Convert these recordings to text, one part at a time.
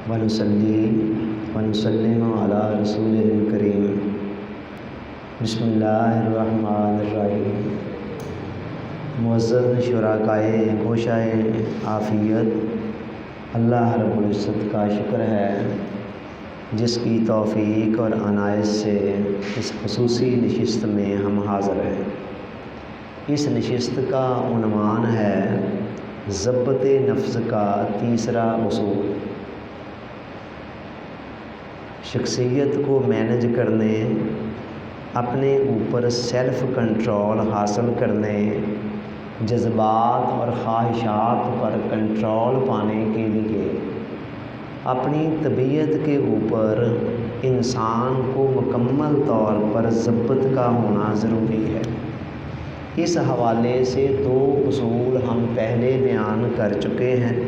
ونصلی ونسلم علی رسول کریم۔ بسم اللہ الرحمن الرحیم۔ معزز شرکائے گوشائے عافیت، اللہ رب العزت کا شکر ہے جس کی توفیق اور عنایت سے اس خصوصی نشست میں ہم حاضر ہیں۔ اس نشست کا عنوان ہے ضبط نفس کا تیسرا اصول۔ شخصیت کو مینج کرنے، اپنے اوپر سیلف کنٹرول حاصل کرنے، جذبات اور خواہشات پر کنٹرول پانے کے لیے اپنی طبیعت کے اوپر انسان کو مکمل طور پر ضبط کا ہونا ضروری ہے۔ اس حوالے سے دو اصول ہم پہلے بیان کر چکے ہیں۔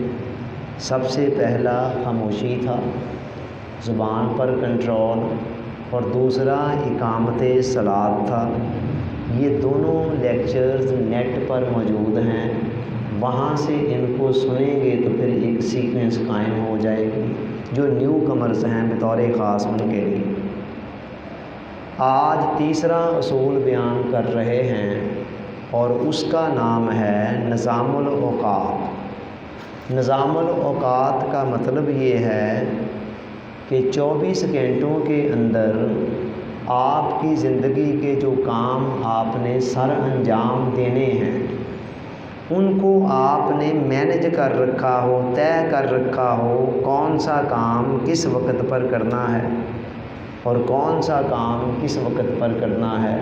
سب سے پہلا خاموشی تھا، زبان پر کنٹرول، اور دوسرا اقامت صلاۃ تھا۔ یہ دونوں لیکچرز نیٹ پر موجود ہیں، وہاں سے ان کو سنیں گے تو پھر ایک سیکوینس قائم ہو جائے گی جو نیو کمرز ہیں بطور خاص ان کے لیے۔ آج تیسرا اصول بیان کر رہے ہیں اور اس کا نام ہے نظام الاوقات۔ نظام الاوقات کا مطلب یہ ہے کہ 24 گھنٹوں کے اندر آپ کی زندگی کے جو کام آپ نے سر انجام دینے ہیں ان کو آپ نے مینج کر رکھا ہو، طے کر رکھا ہو، کون سا کام کس وقت پر کرنا ہے اور کون سا کام کس وقت پر کرنا ہے،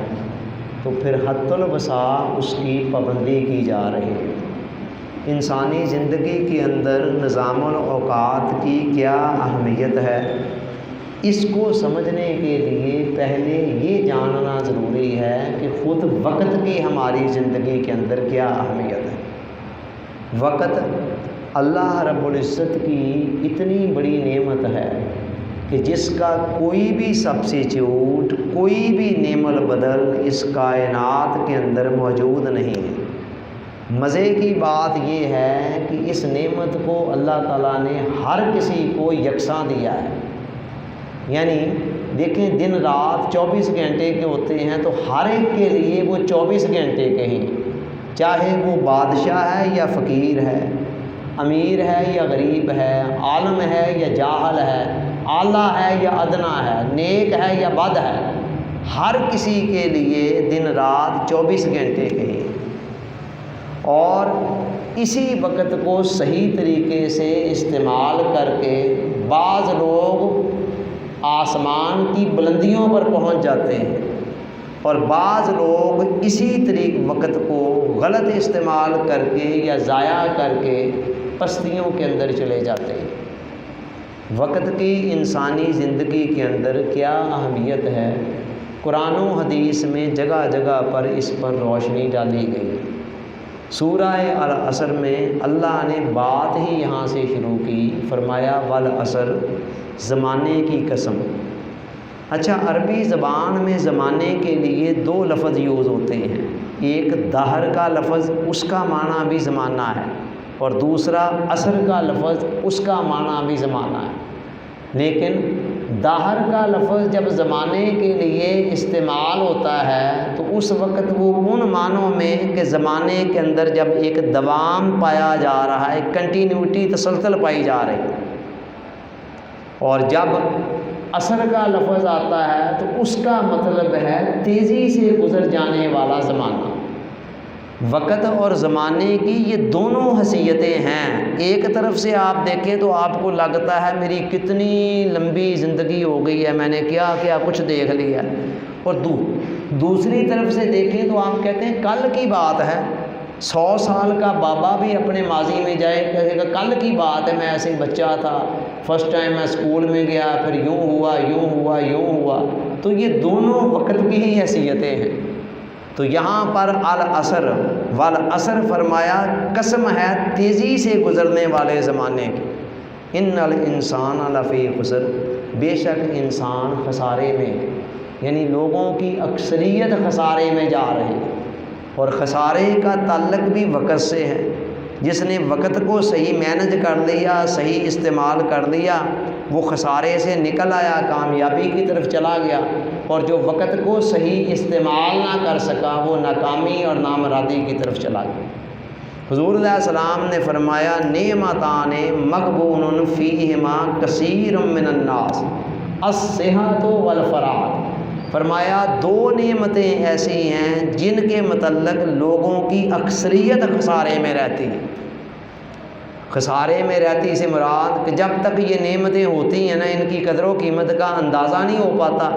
تو پھر حد الوسع اس کی پابندی کی جا رہی ہے۔ انسانی زندگی کے اندر نظام الاوقات کی کیا اہمیت ہے، اس کو سمجھنے کے لیے پہلے یہ جاننا ضروری ہے کہ خود وقت کی ہماری زندگی کے اندر کیا اہمیت ہے۔ وقت اللہ رب العزت کی اتنی بڑی نعمت ہے کہ جس کا کوئی بھی سبسٹیوٹ، کوئی بھی نعم البدل اس کائنات کے اندر موجود نہیں ہے۔ مزے کی بات یہ ہے کہ اس نعمت کو اللہ تعالیٰ نے ہر کسی کو یکساں دیا ہے۔ یعنی دیکھیں، دن رات 24 گھنٹے کے ہوتے ہیں تو ہر ایک کے لیے وہ 24 گھنٹے کے ہی، چاہے وہ بادشاہ ہے یا فقیر ہے، امیر ہے یا غریب ہے، عالم ہے یا جاہل ہے، اعلیٰ ہے یا ادنا ہے، نیک ہے یا بد ہے، ہر کسی کے لیے دن رات 24 گھنٹے کے ہی۔ اور اسی وقت کو صحیح طریقے سے استعمال کر کے بعض لوگ آسمان کی بلندیوں پر پہنچ جاتے ہیں اور بعض لوگ اسی وقت کو غلط استعمال کر کے یا ضائع کر کے پستیوں کے اندر چلے جاتے ہیں۔ وقت کی انسانی زندگی کے اندر کیا اہمیت ہے، قرآن و حدیث میں جگہ جگہ پر اس پر روشنی ڈالی گئی۔ سورہ العصر میں اللہ نے بات ہی یہاں سے شروع کی، فرمایا والعصر، زمانے کی قسم۔ اچھا، عربی زبان میں زمانے کے لیے دو لفظ یوز ہوتے ہیں، ایک دہر کا لفظ، اس کا معنی بھی زمانہ ہے، اور دوسرا عصر کا لفظ، اس کا معنی بھی زمانہ ہے۔ لیکن دہر کا لفظ جب زمانے کے لیے استعمال ہوتا ہے تو اس وقت وہ ان معنوں میں کہ زمانے کے اندر جب ایک دوام پایا جا رہا ہے، کنٹینیوٹی، تسلسل پائی جا رہی ہے، اور جب عصر کا لفظ آتا ہے تو اس کا مطلب ہے تیزی سے گزر جانے والا زمانہ۔ وقت اور زمانے کی یہ دونوں حیثیتیں ہیں۔ ایک طرف سے آپ دیکھیں تو آپ کو لگتا ہے میری کتنی لمبی زندگی ہو گئی ہے، میں نے کیا کیا کچھ دیکھ لیا، اور دوسری طرف سے دیکھیں تو آپ کہتے ہیں کل کی بات ہے۔ 100 سال کا بابا بھی اپنے ماضی میں جائے کہے گا کل کی بات ہے، میں ایسے ہی بچہ تھا، فرسٹ ٹائم میں اسکول میں گیا، پھر یوں ہوا یوں ہوا یوں ہوا۔ تو یہ دونوں وقت کی ہی حیثیتیں ہیں۔ تو یہاں پر العصر والعصر فرمایا قسم ہے تیزی سے گزرنے والے زمانے کی۔ ان الانسان لفی خسر، بے شک انسان خسارے میں، یعنی لوگوں کی اکثریت خسارے میں جا رہی ہے، اور خسارے کا تعلق بھی وقت سے ہے۔ جس نے وقت کو صحیح مینج کر لیا، صحیح استعمال کر لیا، وہ خسارے سے نکل آیا، کامیابی کی طرف چلا گیا، اور جو وقت کو صحیح استعمال نہ کر سکا وہ ناکامی اور نامرادی کی طرف چلا گیا۔ حضور علیہ السلام نے فرمایا نعمتان مغبون فیہما کثیر من الناس الصحت والفراغ، فرمایا دو نعمتیں ایسی ہیں جن کے متعلق لوگوں کی اکثریت خسارے میں رہتی ہے۔ خسارے میں رہتی سے مراد کہ جب تک یہ نعمتیں ہوتی ہیں نا، ان کی قدر و قیمت کا اندازہ نہیں ہو پاتا،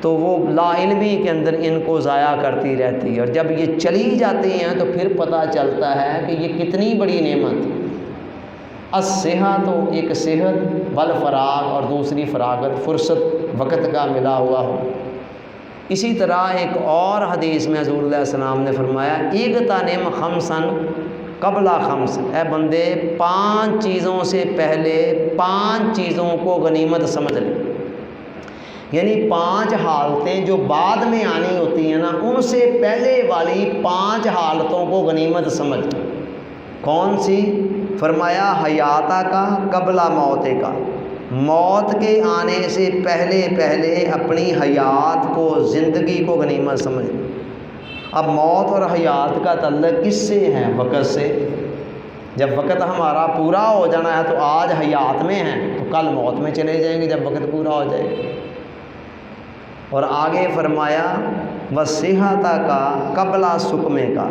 تو وہ لا علمی کے اندر ان کو ضائع کرتی رہتی ہے، اور جب یہ چلی جاتی ہیں تو پھر پتہ چلتا ہے کہ یہ کتنی بڑی نعمت ہے۔ الصحت، تو ایک صحت، والفراغ، اور دوسری فراغت، فرصت، وقت کا ملا ہوا ہو۔ اسی طرح ایک اور حدیث میں حضور علیہ السلام نے فرمایا اغتنم خمسا قبل خمس، اے بندے 5 چیزوں سے پہلے 5 چیزوں کو غنیمت سمجھ لے، یعنی 5 حالتیں جو بعد میں آنی ہوتی ہیں نا، ان سے پہلے والی 5 حالتوں کو غنیمت سمجھ۔ کون سی؟ فرمایا حیاتہ کا قبل موت کا، موت کے آنے سے پہلے پہلے اپنی حیات کو، زندگی کو غنیمت سمجھ۔ اب موت اور حیات کا تعلق کس سے ہے؟ وقت سے۔ جب وقت ہمارا پورا ہو جانا ہے تو آج حیات میں ہیں تو کل موت میں چلے جائیں گے جب وقت پورا ہو جائے گا۔ اور آگے فرمایا وصحت کا قبل سقمے کا،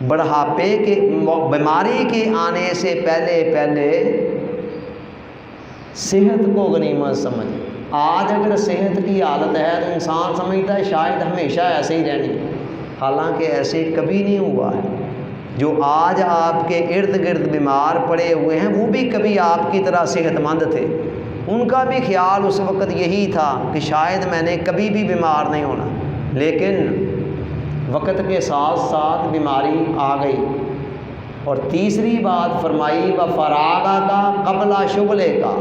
بڑھاپے کے، بیماری کے آنے سے پہلے پہلے صحت کو غنیمت سمجھ۔ آج اگر صحت کی حالت ہے تو انسان سمجھتا ہے شاید ہمیشہ ایسے ہی رہنی، حالانکہ ایسے کبھی نہیں ہوا ہے۔ جو آج آپ کے ارد گرد بیمار پڑے ہوئے ہیں وہ بھی کبھی آپ کی طرح صحت مند تھے، ان کا بھی خیال اس وقت یہی تھا کہ شاید میں نے کبھی بھی بیمار نہیں ہونا، لیکن وقت کے ساتھ ساتھ بیماری آ گئی۔ اور تیسری بات فرمائی وفراغ کا قبل شغلے کا،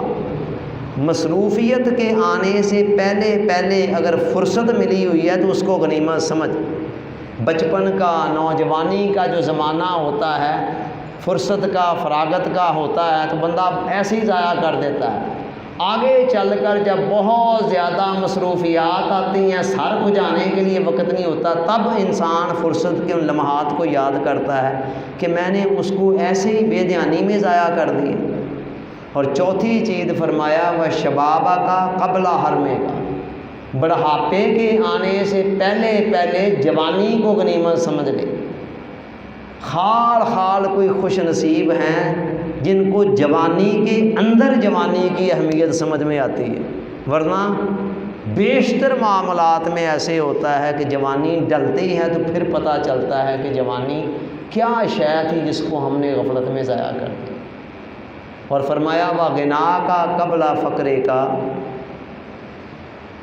مصروفیت کے آنے سے پہلے پہلے اگر فرصت ملی ہوئی ہے تو اس کو غنیمت سمجھ۔ بچپن کا، نوجوانی کا جو زمانہ ہوتا ہے، فرصت کا، فراغت کا ہوتا ہے، تو بندہ ایسے ہی ضائع کر دیتا ہے۔ آگے چل کر جب بہت زیادہ مصروفیات آتی ہیں، سر کھجانے کے لیے وقت نہیں ہوتا، تب انسان فرصت کے ان لمحات کو یاد کرتا ہے کہ میں نے اس کو ایسے ہی بے دھیانی میں ضائع کر دیا۔ اور چوتھی چیز فرمایا وہ شبابہ کا قبل حرمے کا، بڑھاپے کے آنے سے پہلے پہلے جوانی کو غنیمت سمجھ لے۔ خال خال کوئی خوش نصیب ہیں جن کو جوانی کے اندر جوانی کی اہمیت سمجھ میں آتی ہے، ورنہ بیشتر معاملات میں ایسے ہوتا ہے کہ جوانی ڈلتی ہے تو پھر پتہ چلتا ہے کہ جوانی کیا شے تھی جس کو ہم نے غفلت میں ضائع کر دیا۔ اور فرمایا وہ غنا کا قبل فقرے کا،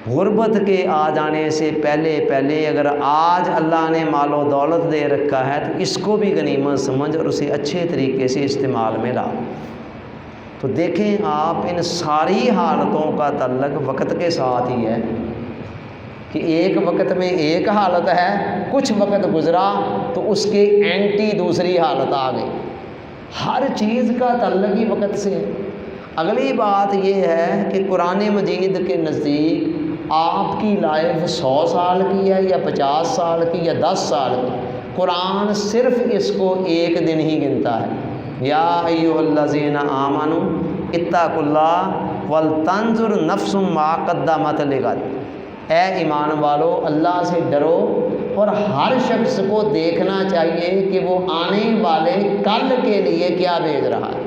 غربت کے آ جانے سے پہلے پہلے اگر آج اللہ نے مال و دولت دے رکھا ہے تو اس کو بھی غنیمت سمجھ اور اسے اچھے طریقے سے استعمال میں لا۔ تو دیکھیں آپ ان ساری حالتوں کا تعلق وقت کے ساتھ ہی ہے کہ ایک وقت میں ایک حالت ہے، کچھ وقت گزرا تو اس کے اینٹی دوسری حالت آ گئی۔ ہر چیز کا تعلق ہی وقت سے ہے۔ اگلی بات یہ ہے کہ قرآن مجید کے نزدیک آپ کی لائف 100 سال کی ہے یا 50 سال کی یا 10 سال کی، قرآن صرف اس کو 1 دن ہی گنتا ہے۔ یا ایھا الذین آمنوا اتقوا اللہ ولتنظر نفس ما قدمت لغد، اے ایمان والو اللہ سے ڈرو، اور ہر شخص کو دیکھنا چاہیے کہ وہ آنے والے کل کے لیے کیا بھیج رہا ہے۔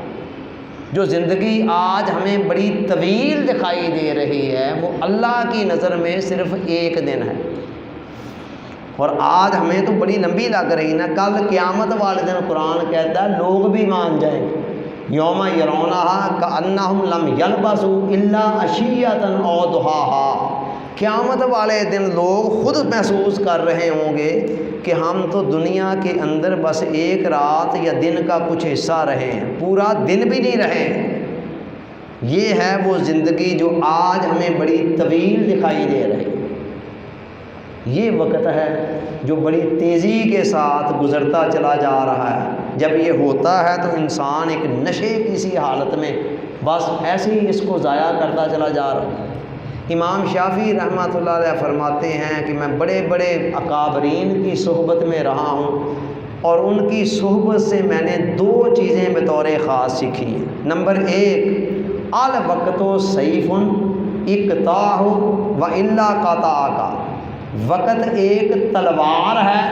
جو زندگی آج ہمیں بڑی طویل دکھائی دے رہی ہے وہ اللہ کی نظر میں صرف 1 دن ہے، اور آج ہمیں تو بڑی لمبی لگ رہی نا، کل قیامت والے دن قرآن کہتا ہے لوگ بھی مان جائیں گے۔ یوم یرونہا کأنہم لم یلبثوا الا عشیۃ او ضحاہا، قیامت والے دن لوگ خود محسوس کر رہے ہوں گے کہ ہم تو دنیا کے اندر بس 1 رات یا دن کا کچھ حصہ رہے ہیں، پورا دن بھی نہیں رہے ہیں۔ یہ ہے وہ زندگی جو آج ہمیں بڑی طویل دکھائی دے رہی ہے۔ یہ وقت ہے جو بڑی تیزی کے ساتھ گزرتا چلا جا رہا ہے، جب یہ ہوتا ہے تو انسان ایک نشے کی سی حالت میں بس ایسے ہی اس کو ضائع کرتا چلا جا رہا ہے۔ امام شافعی رحمۃ اللہ علیہ فرماتے ہیں کہ میں بڑے بڑے اکابرین کی صحبت میں رہا ہوں اور ان کی صحبت سے میں نے 2 چیزیں بطور خاص سیکھی ہیں۔ نمبر 1، الوقت سیف اقطاع و الا قطعک، وقت ایک تلوار ہے،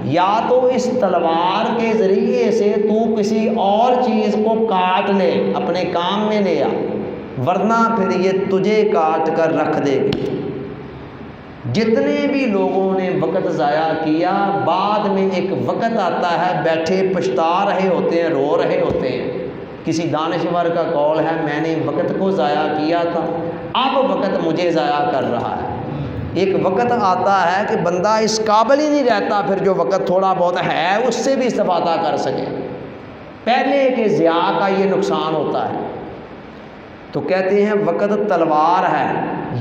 یا تو اس تلوار کے ذریعے سے تو کسی اور چیز کو کاٹ لے، اپنے کام میں لے آ، ورنہ پھر یہ تجھے کاٹ کر رکھ دے گی۔ جتنے بھی لوگوں نے وقت ضائع کیا، بعد میں ایک وقت آتا ہے بیٹھے پچھتا رہے ہوتے ہیں، رو رہے ہوتے ہیں۔ کسی دانشور کا قول ہے میں نے وقت کو ضائع کیا تھا، اب وقت مجھے ضائع کر رہا ہے۔ ایک وقت آتا ہے کہ بندہ اس قابل ہی نہیں رہتا پھر جو وقت تھوڑا بہت ہے اس سے بھی استفادہ کر سکے، پہلے کہ ضیاء کا یہ نقصان ہوتا ہے۔ تو کہتے ہیں وقت تلوار ہے،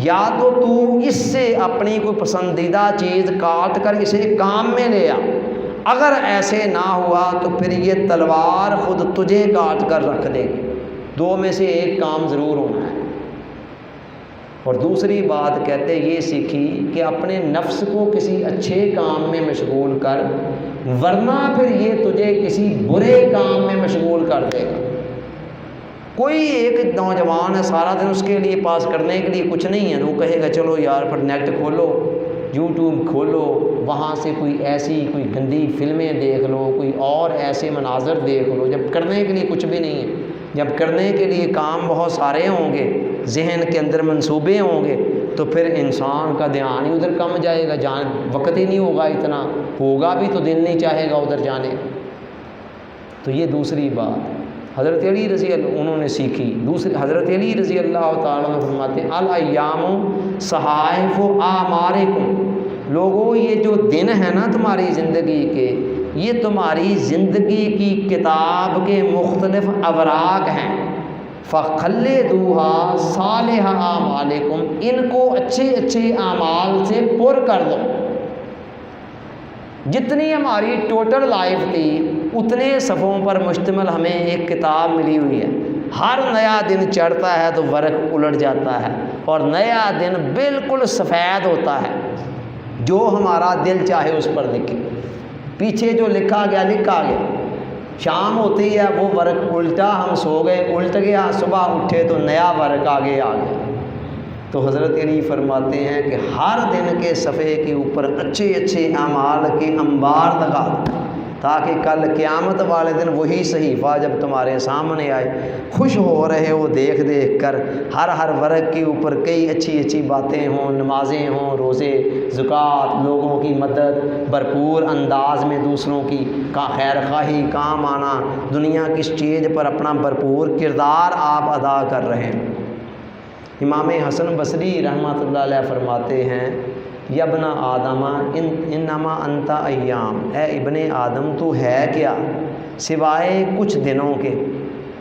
یا تو اس سے اپنی کوئی پسندیدہ چیز کاٹ کر اسے کام میں لے آ، اگر ایسے نہ ہوا تو پھر یہ تلوار خود تجھے کاٹ کر رکھ دے گی۔ 2 میں سے ایک کام ضرور ہونا ہے۔ اور دوسری بات کہتے یہ سیکھی کہ اپنے نفس کو کسی اچھے کام میں مشغول کر، ورنہ پھر یہ تجھے کسی برے کام میں مشغول کر دے گا۔ کوئی ایک نوجوان ہے سارا دن اس کے لیے پاس کرنے کے لیے کچھ نہیں ہے، تو وہ کہے گا چلو یار پھر نیٹ کھولو، یوٹیوب کھولو، وہاں سے کوئی ایسی کوئی گندی فلمیں دیکھ لو، کوئی اور ایسے مناظر دیکھ لو، جب کرنے کے لیے کچھ بھی نہیں ہے۔ جب کرنے کے لیے کام بہت سارے ہوں گے، ذہن کے اندر منصوبے ہوں گے، تو پھر انسان کا دھیان ہی ادھر کم جائے گا، وقت ہی نہیں ہوگا، اتنا ہوگا بھی تو دل نہیں چاہے گا ادھر جانے۔ تو یہ دوسری بات حضرت علی رضی اللہ انہوں نے سیکھی۔ دوسری حضرت علی رضی اللہ تعالیٰ عنہ فرماتے ہیں الایام صحائف اعمارکم، لوگوں یہ جو دن ہے نا تمہاری زندگی کے، یہ تمہاری زندگی کی کتاب کے مختلف اوراق ہیں، فخلدوها صالح اعمالکم، ان کو اچھے اچھے اعمال سے پر کر دو۔ جتنی ہماری ٹوٹل لائف تھی اتنے صفحوں پر مشتمل ہمیں ایک کتاب ملی ہوئی ہے۔ ہر نیا دن چڑھتا ہے تو ورق الٹ جاتا ہے اور نیا دن بالکل سفید ہوتا ہے، جو ہمارا دل چاہے اس پر لکھے، پیچھے جو لکھا گیا لکھا گیا۔ شام ہوتی ہے وہ ورق الٹا، ہم سو گئے الٹ گیا، صبح اٹھے تو نیا ورق آگے آ گیا۔ تو حضرت علی فرماتے ہیں کہ ہر دن کے صفحے کے اوپر اچھے اچھے اعمال کے انبار لگا دو، تاکہ کل قیامت والے دن وہی صحیفہ جب تمہارے سامنے آئے خوش ہو رہے ہو دیکھ دیکھ کر، ہر ورق کے اوپر کئی اچھی اچھی باتیں ہوں، نمازیں ہوں، روزے، زکوٰۃ، لوگوں کی مدد، بھرپور انداز میں دوسروں کی خیر خواہی، کام آنا، دنیا کی اسٹیج پر اپنا بھرپور کردار آپ ادا کر رہے ہیں۔ امام حسن بصری رحمۃ اللہ علیہ فرماتے ہیں یا ابن آدم انما انت ایام، اے ابن آدم تو ہے کیا سوائے کچھ دنوں کے،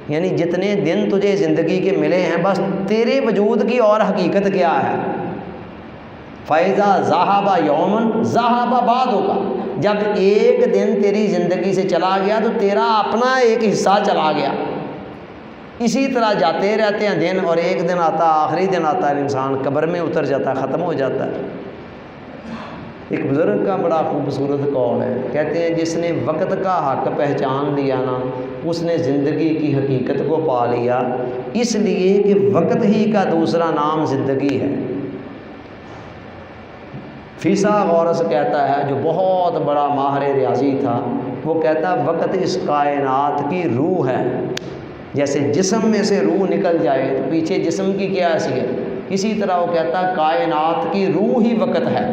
یعنی جتنے دن تجھے زندگی کے ملے ہیں بس تیرے وجود کی اور حقیقت کیا ہے۔ فَإِذَا ذَهَبَ يَوْمٌ ذَهَبَ بَعْضُكَ، جب ایک دن تیری زندگی سے چلا گیا تو تیرا اپنا ایک حصہ چلا گیا۔ اسی طرح جاتے رہتے ہیں دن، اور ایک دن آتا آخری دن آتا ہے انسان قبر میں اتر جاتا ہے، ختم ہو جاتا ہے۔ ایک بزرگ کا بڑا خوبصورت قول ہے، کہتے ہیں جس نے وقت کا حق پہچان لیا نا اس نے زندگی کی حقیقت کو پا لیا، اس لیے کہ وقت ہی کا دوسرا نام زندگی ہے۔ فیثاغورس کہتا ہے، جو بہت بڑا ماہر ریاضی تھا، وہ کہتا ہے وقت اس کائنات کی روح ہے۔ جیسے جسم میں سے روح نکل جائے تو پیچھے جسم کی کیا حیثیت، اسی طرح وہ کہتا ہے کائنات کی روح ہی وقت ہے۔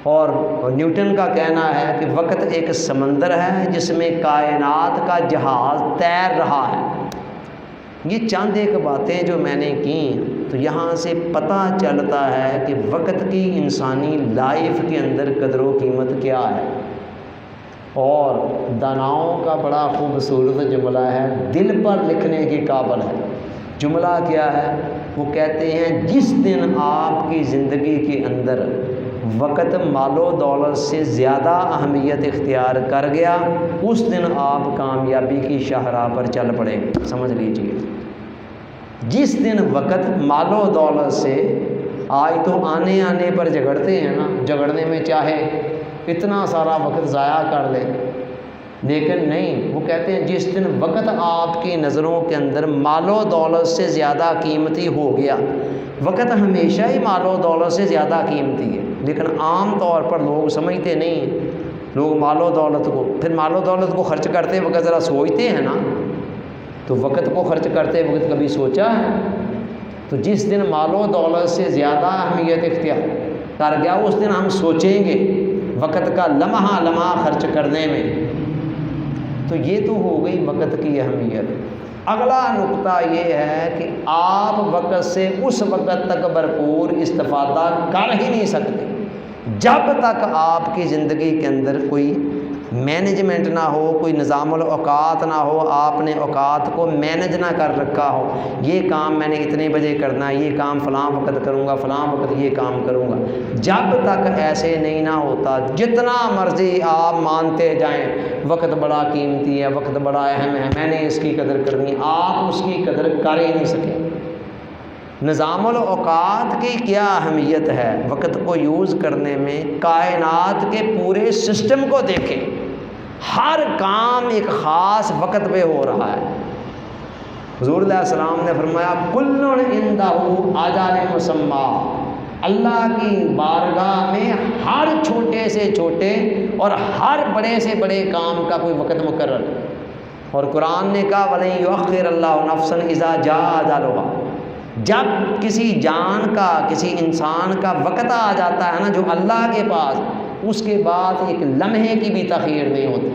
اور نیوٹن کا کہنا ہے کہ وقت ایک سمندر ہے جس میں کائنات کا جہاز تیر رہا ہے۔ یہ چند ایک باتیں جو میں نے کی تو یہاں سے پتہ چلتا ہے کہ وقت کی انسانی لائف کے اندر قدر و قیمت کیا ہے۔ اور داناؤں کا بڑا خوبصورت جملہ ہے، دل پر لکھنے کے قابل ہے۔ جملہ کیا ہے؟ وہ کہتے ہیں جس دن آپ کی زندگی کے اندر وقت مال و دولت سے زیادہ اہمیت اختیار کر گیا، اس دن آپ کامیابی کی شاہراہ پر چل پڑے. سمجھ لیجئے، جس دن وقت مال و دولت سے، آج تو آنے پر جھگڑتے ہیں نا، جھگڑنے میں چاہے اتنا سارا وقت ضائع کر لیں، لیکن نہیں، وہ کہتے ہیں جس دن وقت آپ کی نظروں کے اندر مال و دولت سے زیادہ قیمتی ہو گیا. وقت ہمیشہ ہی مال و دولت سے زیادہ قیمتی ہے، لیکن عام طور پر لوگ سمجھتے نہیں ہیں. لوگ مال و دولت کو، پھر مال و دولت کو خرچ کرتے وقت ذرا سوچتے ہیں نا، تو وقت کو خرچ کرتے وقت کبھی سوچا ہے؟ تو جس دن مال و دولت سے زیادہ اہمیت اختیار کر گیا، اس دن ہم سوچیں گے وقت کا لمحہ لمحہ خرچ کرنے میں. تو یہ تو ہو گئی وقت کی اہمیت. اگلا نقطہ یہ ہے کہ آپ وقت سے اس وقت تک بھرپور استفادہ کر ہی نہیں سکتے جب تک آپ کی زندگی کے اندر کوئی مینجمنٹ نہ ہو، کوئی نظام الاوقات نہ ہو، آپ نے اوقات کو مینج نہ کر رکھا ہو. یہ کام میں نے اتنے بجے کرنا ہے، یہ کام فلاں وقت کروں گا، فلاں وقت یہ کام کروں گا. جب تک ایسے نہیں نہ ہوتا، جتنا مرضی آپ مانتے جائیں وقت بڑا قیمتی ہے، وقت بڑا اہم ہے، میں نے اس کی قدر کرنی، آپ اس کی قدر کر ہی نہیں سکیں. نظام الاوقات کی کیا اہمیت ہے وقت کو یوز کرنے میں؟ کائنات کے پورے سسٹم کو دیکھیں، ہر کام ایک خاص وقت پہ ہو رہا ہے. حضور علیہ السلام نے فرمایا کل عندہ اجل مسمی، اللہ کی بارگاہ میں ہر چھوٹے سے چھوٹے اور ہر بڑے سے بڑے کام کا کوئی وقت مقرر ہے. اور قرآن نے کہا وَلَن يُؤَخِّرَ اللَّهُ نَفْسًا إِذَا جَاءَ أَجَلُهَا، جب کسی جان کا، کسی انسان کا وقت آ جاتا ہے نا جو اللہ کے پاس، اس کے بعد ایک لمحے کی بھی تاخیر نہیں ہوتی.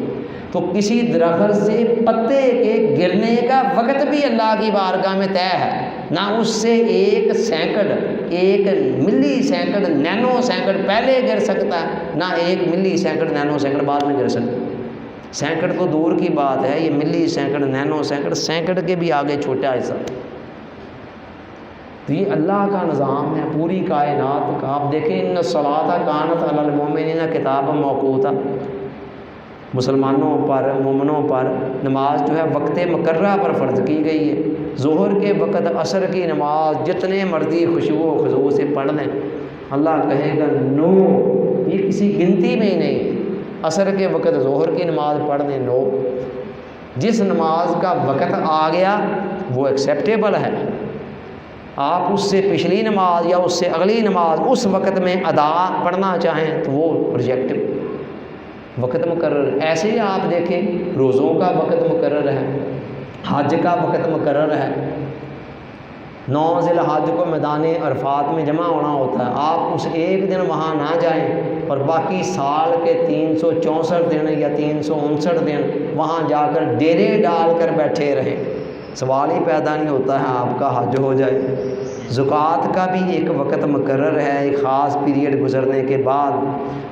تو کسی درخت سے پتے کے گرنے کا وقت بھی اللہ کی بارگاہ میں طے ہے، نہ اس سے ایک سیکنڈ، ایک ملی سیکنڈ، نینو سیکنڈ پہلے گر سکتا ہے، نہ ایک ملی سیکنڈ نینو سیکنڈ بعد میں گر سکتا ہے. سیکنڈ تو دور کی بات ہے، یہ ملی سیکنڈ، نینو سیکنڈ، سیکنڈ کے بھی آگے چھوٹا حصہ. تو یہ اللہ کا نظام ہے پوری کائنات کا. آپ دیکھیں ان الصلاۃ کانت علی المؤمنین کتابا موقوتا، مسلمانوں پر، مومنوں پر نماز جو ہے وقت مقررہ پر فرض کی گئی ہے. ظہر کے وقت، عصر کی نماز جتنے مرضی خشوع و خضوع سے پڑھ لیں، اللہ کہے گا نو، یہ کسی گنتی میں ہی نہیں. عصر کے وقت ظہر کی نماز پڑھ لیں، نو. جس نماز کا وقت آ گیا وہ ایکسیپٹیبل ہے، آپ اس سے پچھلی نماز یا اس سے اگلی نماز اس وقت میں ادا پڑھنا چاہیں تو وہ ریجیکٹ. وقت مقرر. ایسے ہی آپ دیکھیں روزوں کا وقت مقرر ہے، حج کا وقت مقرر ہے. 9 ذی الحج کو میدان عرفات میں جمع ہونا ہوتا ہے. آپ اس ایک دن وہاں نہ جائیں اور باقی سال کے 364 دن یا 359 دن وہاں جا کر ڈیرے ڈال کر بیٹھے رہیں. سوال ہی پیدا نہیں ہوتا ہے آپ کا حج ہو جائے. زکوٰۃ کا بھی ایک وقت مقرر ہے، ایک خاص پیریڈ گزرنے کے بعد.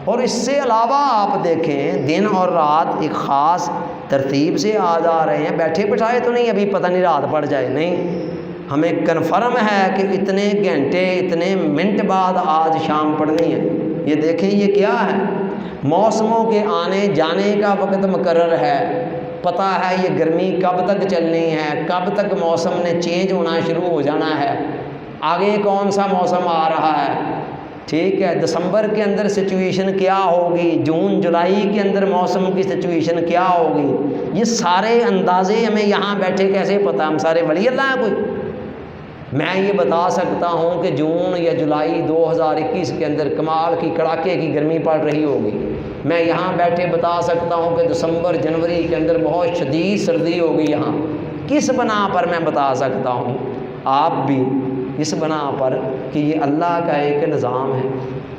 اور اس سے علاوہ آپ دیکھیں دن اور رات ایک خاص ترتیب سے آ جا رہے ہیں. بیٹھے بٹھائے تو نہیں ابھی پتہ نہیں رات پڑ جائے، نہیں، ہمیں کنفرم ہے کہ اتنے گھنٹے اتنے منٹ بعد آج شام پڑھنی ہے. یہ دیکھیں یہ کیا ہے، موسموں کے آنے جانے کا وقت مقرر ہے. پتہ ہے یہ گرمی کب تک چلنی ہے، کب تک موسم نے چینج ہونا شروع ہو جانا ہے، آگے کون سا موسم آ رہا ہے. ٹھیک ہے، دسمبر کے اندر سچویشن کیا ہوگی، جون جولائی کے اندر موسم کی سچویشن کیا ہوگی. یہ سارے اندازے ہمیں یہاں بیٹھے کیسے پتہ؟ ہم سارے ولی اللہ ہیں کوئی؟ میں یہ بتا سکتا ہوں کہ جون یا جولائی 2021 کے اندر کمال کی کڑاکے کی گرمی پڑ رہی ہوگی. میں یہاں بیٹھے بتا سکتا ہوں کہ دسمبر جنوری کے اندر بہت شدید سردی ہوگی. یہاں کس بنا پر میں بتا سکتا ہوں؟ آپ بھی اس بنا پر کہ یہ اللہ کا ایک نظام ہے.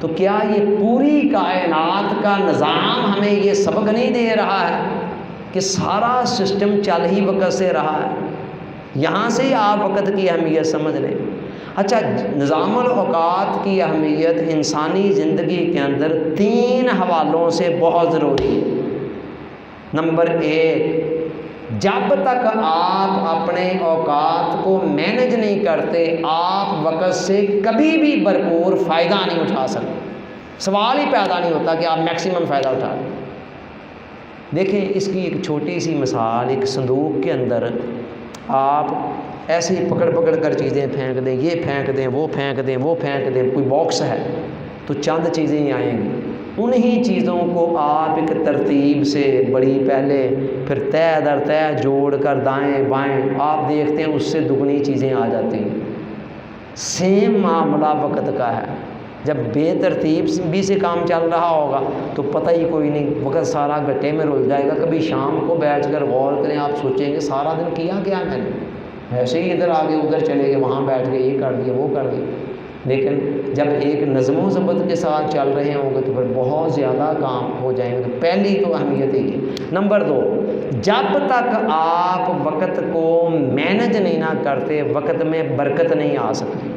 تو کیا یہ پوری کائنات کا نظام ہمیں یہ سبق نہیں دے رہا ہے کہ سارا سسٹم چل ہی وقت سے رہا ہے؟ یہاں سے ہی آپ وقت کی اہمیت سمجھ لیں. اچھا، نظام الاوقات کی اہمیت انسانی زندگی کے اندر 3 حوالوں سے بہت ضروری ہے. نمبر 1، جب تک آپ اپنے اوقات کو مینج نہیں کرتے آپ وقت سے کبھی بھی بھرپور فائدہ نہیں اٹھا سکتے. سوال ہی پیدا نہیں ہوتا کہ آپ میکسیمم فائدہ اٹھا لیں۔ دیکھیں اس کی ایک چھوٹی سی مثال، ایک صندوق کے اندر آپ ایسے ہی پکڑ پکڑ کر چیزیں پھینک دیں، یہ پھینک دیں، وہ پھینک دیں، وہ پھینک دیں، کوئی باکس ہے تو چند چیزیں ہی آئیں گی۔ انہی چیزوں کو آپ ایک ترتیب سے بڑی پہلے پھر تہ در تہ جوڑ کر دائیں بائیں آپ دیکھتے ہیں اس سے دگنی چیزیں آ جاتی ہیں۔ سیم معاملہ وقت کا ہے، جب بے ترتیب بھی سے کام چل رہا ہوگا تو پتہ ہی کوئی نہیں، وقت سارا گٹے میں رل جائے گا۔ کبھی شام کو بیٹھ کر غور کریں، آپ سوچیں گے سارا دن کیا کیا میں نے، ایسے ہی ادھر آگے ادھر چلے گئے، وہاں بیٹھ گئے، یہ کر دیا وہ کر دیا۔ لیکن جب ایک نظم و ضبط کے ساتھ چل رہے ہوں گے تو پھر بہت زیادہ کام ہو جائیں گے۔ تو پہلی تو اہمیت ہی ہے۔ نمبر 2، جب تک آپ وقت کو مینج نہیں نہ کرتے وقت میں برکت نہیں آ سکتی۔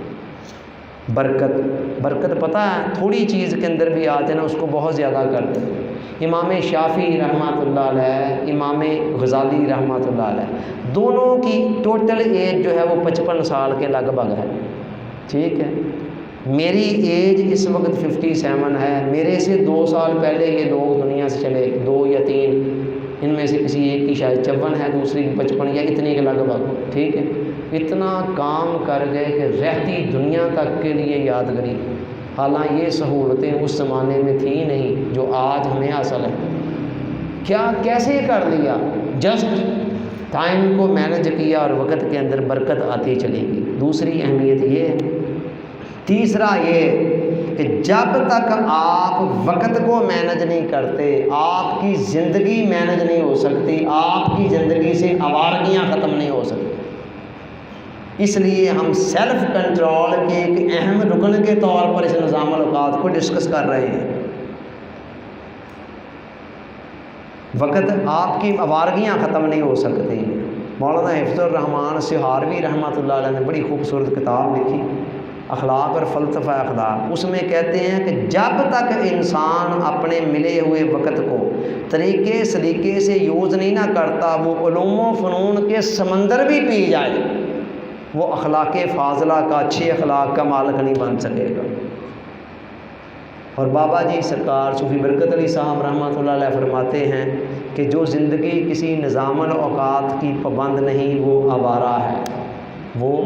برکت پتہ ہے تھوڑی چیز کے اندر بھی آتے نا اس کو بہت زیادہ کرتے ہیں۔ امام شافعی رحمۃ اللہ علیہ، امام غزالی رحمۃ اللہ علیہ، دونوں کی ٹوٹل ایج جو ہے وہ 55 سال کے لگ بھگ ہے، ٹھیک ہے۔ میری ایج اس وقت 57 ہے، میرے سے 2 سال پہلے یہ لوگ دنیا سے چلے، 2 یا 3، ان میں سے کسی ایک کی شاید 54 ہے، دوسری کی 55 یا اتنے کے لگ بھگ، ٹھیک ہے۔ اتنا کام کر گئے کہ رہتی دنیا تک کے لیے یادگاری، حالانکہ یہ سہولتیں اس زمانے میں تھیں نہیں جو آج ہمیں حاصل ہے۔ کیا کیسے کر لیا؟ جسٹ ٹائم کو مینج کیا اور وقت کے اندر برکت آتی چلی گئی۔ دوسری اہمیت یہ ہے۔ تیسرا یہ کہ جب تک آپ وقت کو مینج نہیں کرتے آپ کی زندگی مینج نہیں ہو سکتی، آپ کی زندگی سے آوارگیاں ختم نہیں ہو سکتی۔ اس لیے ہم سیلف کنٹرول کے ایک اہم رکن کے طور پر اس نظام الاوقات کو ڈسکس کر رہے ہیں۔ وقت آپ کی آوارگیاں ختم نہیں ہو سکتی۔ مولانا حفظ الرحمان سہاروی رحمۃ اللہ علیہ نے بڑی خوبصورت کتاب لکھی، اخلاق اور فلسفہ اخلاق۔ اس میں کہتے ہیں کہ جب تک انسان اپنے ملے ہوئے وقت کو طریقے سلیقے سے یوز نہیں نہ کرتا، وہ علوم و فنون کے سمندر بھی پی جائے، وہ اخلاق فاضلہ کا، اچھے اخلاق کا مالک نہیں بن سکے گا۔ اور بابا جی سرکار صوفی برکت علی صاحب رحمۃ اللہ علیہ فرماتے ہیں کہ جو زندگی کسی نظام الاوقات کی پابند نہیں وہ آوارہ ہے، وہ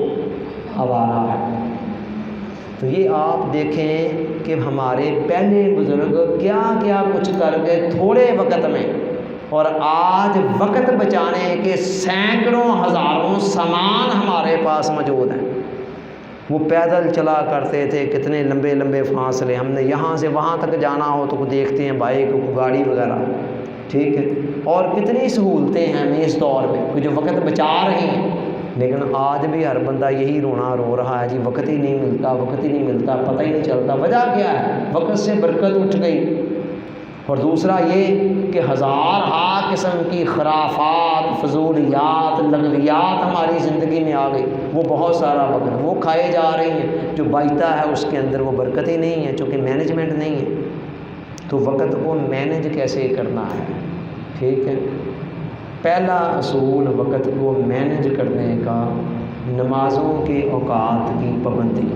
آوارہ ہے۔ تو یہ آپ دیکھیں کہ ہمارے پہلے بزرگ کیا کیا کچھ کر گئے تھوڑے وقت میں، اور آج وقت بچانے کے سینکڑوں ہزاروں سامان ہمارے پاس موجود ہیں۔ وہ پیدل چلا کرتے تھے، کتنے لمبے لمبے فاصلے، ہم نے یہاں سے وہاں تک جانا ہو تو دیکھتے ہیں بائک گاڑی وغیرہ، ٹھیک ہے، اور کتنی سہولتیں ہیں ہمیں اس دور میں کہ جو وقت بچا رہے ہیں۔ لیکن آج بھی ہر بندہ یہی رونا رو رہا ہے، جی وقت ہی نہیں ملتا، وقت ہی نہیں ملتا، پتہ ہی نہیں چلتا۔ وجہ کیا ہے؟ وقت سے برکت اٹھ گئی۔ اور دوسرا یہ کہ ہزارہا قسم کی خرافات، فضولیات، لغویات ہماری زندگی میں آ گئی، وہ بہت سارا وقت وہ کھائے جا رہی ہیں، جو بچتا ہے اس کے اندر وہ برکت ہی نہیں ہے، چونکہ مینجمنٹ نہیں ہے۔ تو وقت کو مینج کیسے کرنا ہے، ٹھیک ہے۔ پہلا اصول وقت کو مینج کرنے کا، نمازوں کے اوقات کی پابندی۔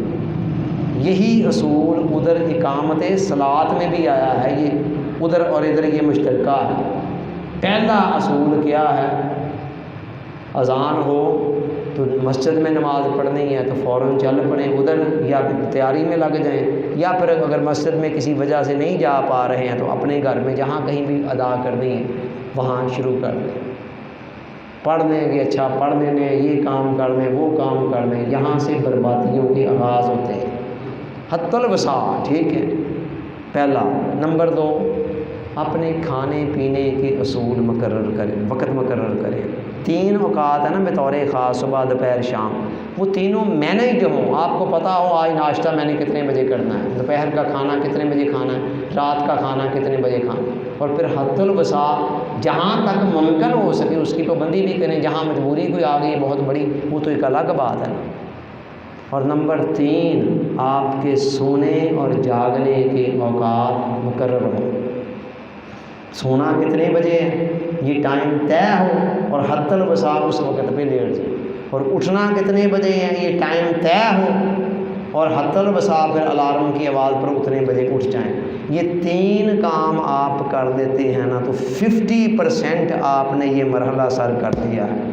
یہی اصول ادھر اقامت صلاۃ میں بھی آیا ہے، یہ ادھر اور ادھر یہ مشترکہ ہے۔ پہلا اصول کیا ہے؟ اذان ہو تو مسجد میں نماز پڑھنی ہے تو فوراً چل پڑیں ادھر، یا تیاری میں لگ جائیں، یا پھر اگر مسجد میں کسی وجہ سے نہیں جا پا رہے ہیں تو اپنے گھر میں جہاں کہیں بھی ادا کرنی ہے وہاں شروع کر دیں۔ پڑھ لیں گے، اچھا پڑھ لینے، یہ کام کر لیں، وہ کام کر لیں، یہاں سے بربادیوں کے آغاز ہوتے ہیں۔ حتی الوسع، ٹھیک ہے، پہلا۔ نمبر 2، اپنے کھانے پینے کے اصول مقرر کریں، وقت مقرر کریں۔ 3 اوقات ہیں نا بطور خاص، صبح دوپہر شام، وہ تینوں مینیج ہوں۔ آپ کو پتہ ہو آج ناشتہ میں نے کتنے بجے کرنا ہے، دوپہر کا کھانا کتنے بجے کھانا ہے، رات کا کھانا کتنے بجے کھانا ہے، اور پھر حتی الوسع جہاں تک ممکن ہو سکے اس کی پابندی بھی کریں۔ جہاں مجبوری کوئی آ گئی بہت بڑی، وہ تو ایک الگ بات ہے۔ اور نمبر 3، آپ کے سونے اور جاگنے کے اوقات مقرر ہوں۔ سونا کتنے بجے ہے یہ ٹائم طے ہو، اور حتی الوسع اس وقت پہ لیٹ جائے، اور اٹھنا کتنے بجے ہے یہ ٹائم طے ہو، اور حتی الوسع پھر الارم کی آواز پر اتنے بجے اٹھ جائیں۔ یہ 3 کام آپ کر لیتے ہیں نا تو 50% آپ نے یہ مرحلہ سر کر دیا ہے۔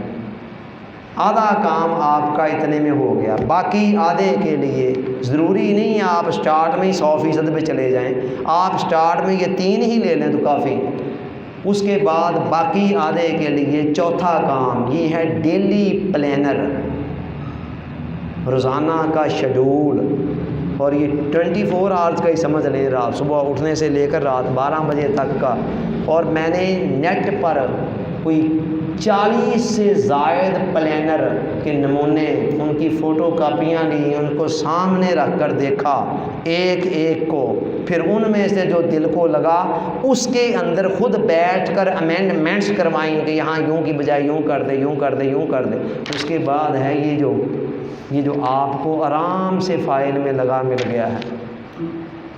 آدھا کام آپ کا اتنے میں ہو گیا، باقی آدھے کے لیے ضروری نہیں ہے آپ سٹارٹ میں ہی 100% پہ چلے جائیں، آپ سٹارٹ میں یہ 3 ہی لے لیں تو کافی۔ اس کے بعد باقی آدھے کے لیے چوتھا کام یہ ہے ڈیلی پلانر، روزانہ کا شیڈول، اور یہ 24 آورز کا ہی سمجھ لیں، رات صبح اٹھنے سے لے کر رات 12 بجے تک کا۔ اور میں نے نیٹ پر کوئی 40 سے زائد پلانر کے نمونے، ان کی فوٹو کاپیاں لی، ان کو سامنے رکھ کر دیکھا ایک ایک کو، پھر ان میں سے جو دل کو لگا اس کے اندر خود بیٹھ کر امینڈمنٹس کروائیں کہ یہاں یوں کی بجائے یوں کر دے، یوں کر دے، یوں کر دے۔ اس کے بعد ہے یہ جو آپ کو آرام سے فائل میں لگا مل گیا ہے۔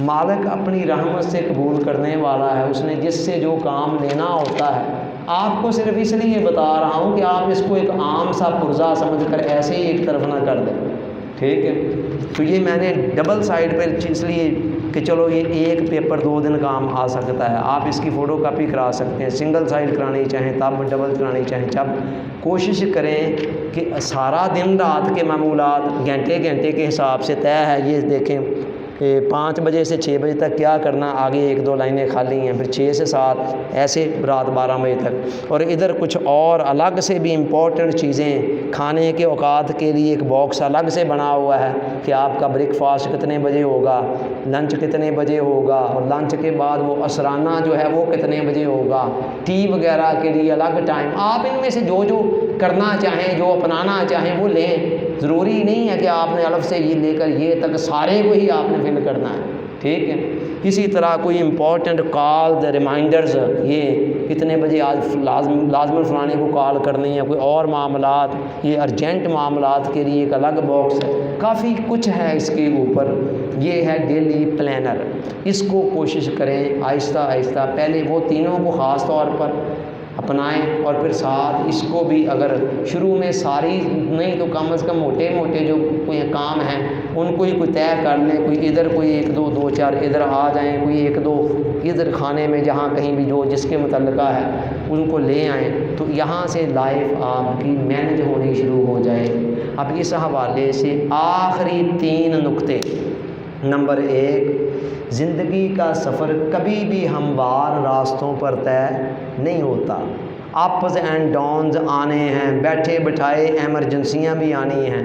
مالک اپنی رحمت سے قبول کرنے والا ہے، اس نے جس سے جو کام لینا ہوتا ہے۔ آپ کو صرف اس لیے بتا رہا ہوں کہ آپ اس کو ایک عام سا پرزہ سمجھ کر ایسے ہی ایک طرف نہ کر دیں، ٹھیک ہے؟ تو یہ میں نے ڈبل سائڈ پہ اس لیے کہ چلو یہ ایک پیپر 2 دن کام آ سکتا ہے، آپ اس کی فوٹو کاپی کرا سکتے ہیں، سنگل سائڈ کرانی چاہیں تب، ڈبل کرانی چاہیں جب۔ کوشش کریں کہ سارا دن رات کے معمولات گھنٹے کے حساب سے طے ہے۔ یہ دیکھیں 5 بجے سے 6 بجے تک کیا کرنا، آگے 1-2 لائنیں خالی ہیں، پھر 6 سے 7 ایسے رات 12 بجے تک۔ اور ادھر کچھ اور الگ سے بھی امپورٹنٹ چیزیں، کھانے کے اوقات کے لیے ایک باکس الگ سے بنا ہوا ہے کہ آپ کا بریک فاسٹ کتنے بجے ہوگا، لنچ کتنے بجے ہوگا، اور لنچ کے بعد وہ عصرانہ جو ہے وہ کتنے بجے ہوگا، ٹی وغیرہ کے لیے الگ ٹائم۔ آپ ان میں سے جو کرنا چاہیں، جو اپنانا چاہیں وہ لیں، ضروری نہیں ہے کہ آپ نے الف سے یہ لے کر یہ تک سارے کو ہی آپ نے فل کرنا ہے، ٹھیک ہے؟ اسی طرح کوئی امپورٹنٹ کال ریمائنڈرز، یہ کتنے بجے آج لازماً فلانے کو کال کرنی ہے، کوئی اور معاملات، یہ ارجنٹ معاملات کے لیے ایک الگ باکس ہے۔ کافی کچھ ہے اس کے اوپر۔ یہ ہے ڈیلی پلانر، اس کو کوشش کریں آہستہ آہستہ، پہلے وہ تینوں کو خاص طور پر اپنائیں، اور پھر ساتھ اس کو بھی اگر شروع میں ساری نہیں تو کم از کم موٹے جو کوئی کام ہیں ان کو ہی کوئی طے کر لیں، کوئی ادھر کوئی 1-2 ادھر آ جائیں، کوئی 1-2 ادھر کھانے میں جہاں کہیں بھی جو جس کے متعلقہ ہے ان کو لے آئیں، تو یہاں سے لائف آپ کی مینج ہونی شروع ہو جائے۔ اب اس حوالے سے آخری 3 نقطے۔ نمبر 1، زندگی کا سفر کبھی بھی ہموار راستوں پر طے نہیں ہوتا، اپز اینڈ ڈاؤنز آنے ہیں، بیٹھے بٹھائے ایمرجنسیاں بھی آنی ہیں،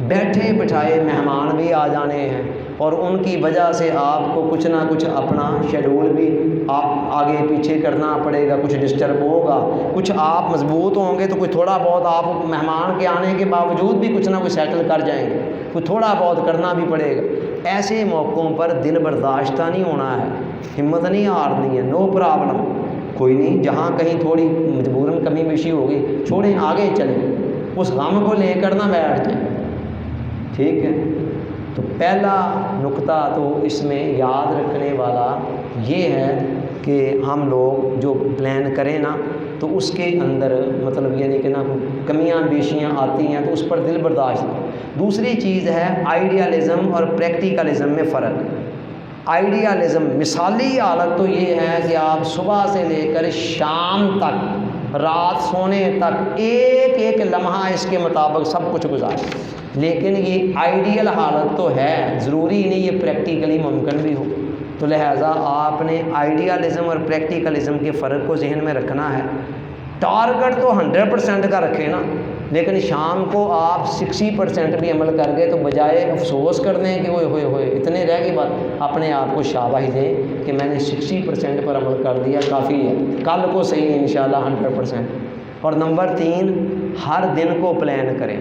بیٹھے بٹھائے مہمان بھی آ جانے ہیں، اور ان کی وجہ سے آپ کو کچھ نہ کچھ اپنا شیڈول بھی آپ آگے پیچھے کرنا پڑے گا، کچھ ڈسٹرب ہوگا، کچھ آپ مضبوط ہوں گے تو کوئی تھوڑا بہت آپ مہمان کے آنے کے باوجود بھی کچھ نہ کچھ سیٹل کر جائیں گے، کوئی تھوڑا بہت کرنا بھی پڑے گا۔ ایسے موقعوں پر دل برداشتہ نہیں ہونا ہے، ہمت نہیں ہارنی ہے، نو پرابلم، کوئی نہیں، جہاں کہیں تھوڑی مجبوراً کمی بیشی ہوگی چھوڑیں، آگے چلیں، اس غم کو لے کر نہ بیٹھ جائیں، ٹھیک ہے؟ تو پہلا نقطہ تو اس میں یاد رکھنے والا یہ ہے کہ ہم لوگ جو پلان کریں نا تو اس کے اندر مطلب یعنی کہ نا کمیاں بیشیاں آتی ہیں تو اس پر دل برداشت۔ دوسری چیز ہے آئیڈیالزم اور پریکٹیکلزم میں فرق۔ آئیڈیالزم مثالی حالت تو یہ ہے کہ آپ صبح سے لے کر شام تک، رات سونے تک ایک ایک لمحہ اس کے مطابق سب کچھ گزاریں، لیکن یہ آئیڈیل حالت تو ہے، ضروری نہیں یہ پریکٹیکلی ممکن بھی ہو۔ تو لہٰذا آپ نے آئیڈیالزم اور پریکٹیکلزم کے فرق کو ذہن میں رکھنا ہے۔ ٹارگٹ تو 100% کا رکھیں نا، لیکن شام کو آپ 60% بھی عمل کر گئے تو بجائے افسوس کرنے کہ ہوئے ہوئے ہوئے اتنے رہ گئی بات، اپنے آپ کو شاباشی دیں کہ میں نے 60% پر عمل کر دیا، کافی ہے، کل کو صحیح انشاءاللہ 100%۔ اور نمبر 3، ہر دن کو پلان کریں،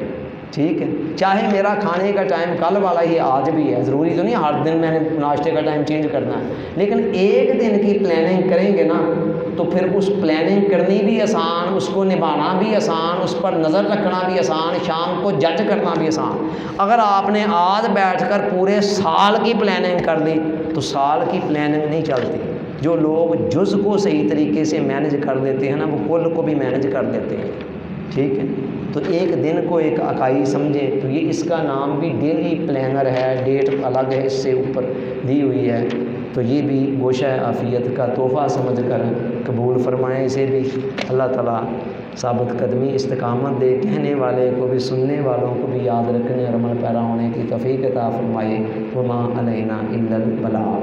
ٹھیک ہے؟ چاہے میرا کھانے کا ٹائم کل والا ہی آج بھی ہے، ضروری تو نہیں ہر دن میں نے ناشتے کا ٹائم چینج کرنا ہے، لیکن ایک دن کی پلاننگ کریں گے نا تو پھر اس پلاننگ کرنی بھی آسان، اس کو نبھانا بھی آسان، اس پر نظر رکھنا بھی آسان، شام کو جج کرنا بھی آسان۔ اگر آپ نے آج بیٹھ کر پورے سال کی پلاننگ کر لی تو سال کی پلاننگ نہیں چلتی۔ جو لوگ جز کو صحیح طریقے سے مینج کر لیتے ہیں نا وہ کل کو بھی مینج کر لیتے ہیں۔ ٹھیک ہے، تو ایک دن کو ایک اکائی سمجھیں تو یہ اس کا نام بھی ڈیلی پلینر ہے، ڈیٹ الگ ہے، اس سے اوپر دی ہوئی ہے، تو یہ بھی گوشہ عافیت کا تحفہ سمجھ کر قبول فرمائیں اسے بھی۔ اللہ تعالیٰ ثابت قدمی استقامت دے، کہنے والے کو بھی سننے والوں کو بھی یاد رکھنے اور عمل پیرا ہونے کی توفیق عطا فرمائے۔ وما علینا الا البلاغ۔